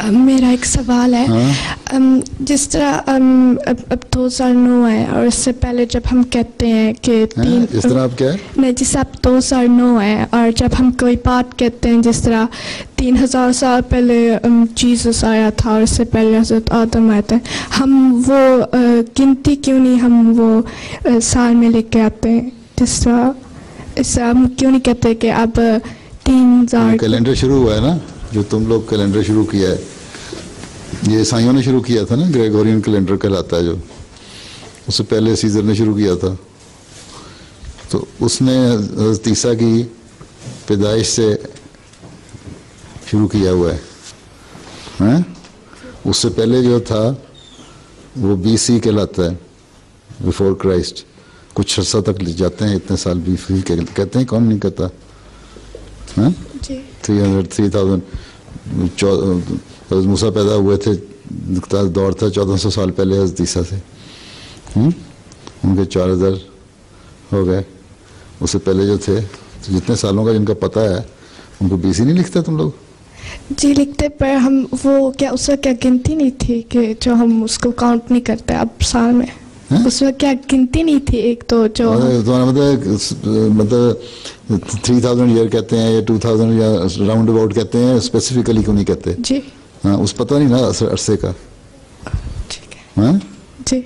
मेरा एक सवाल है। जिस तरह अब 2009 है और इससे पहले जब हम कहते हैं कि इस तरह आप क्या है नहीं, जिस अब 2009 है और जब हम कोई बात कहते हैं जिस तरह 3000 साल पहले जीसस आया था और इससे पहले हज़रत आदम आए थे, हम वो गिनती क्यों नहीं हम वो साल में लेके आते हैं? जिस तरह इससे हम क्यों नहीं कहते कि अब 3000 कैलेंडर शुरू हुआ है ना, जो तुम लोग कैलेंडर शुरू किया है, ये ईसाइयों ने शुरू किया था ना, ग्रेगोरियन कैलेंडर कहलाता है, जो उससे पहले सीजर ने शुरू किया था। तो उसने हज़रत ईसा की पैदाइश से शुरू किया हुआ है, हैं? उससे पहले जो था वो BC कहलाता है, बिफोर क्राइस्ट। कुछ अर्सा तक ले जाते हैं, इतने साल BC कहते हैं, कौन नहीं कहता, हैं? 3000 मूसा पैदा हुए थे, दौर था 1400 साल पहले हज़रत ईसा से, उनके 4000 हो गए। उससे पहले जो थे, तो जितने सालों का जिनका पता है उनको BC नहीं लिखते तुम लोग? जी लिखते, पर हम वो क्या उसका क्या गिनती नहीं थी कि जो हम उसको काउंट नहीं करते अब साल में? उसमें क्या गिनती नहीं थी एक तो जो मतलब 3000 ईयर कहते हैं या 2000 या राउंड अबाउट कहते हैं, स्पेसिफिकली क्यों नहीं कहते? जी हाँ, उस पता नहीं ना अरसे का। ठीक है। हाँ जी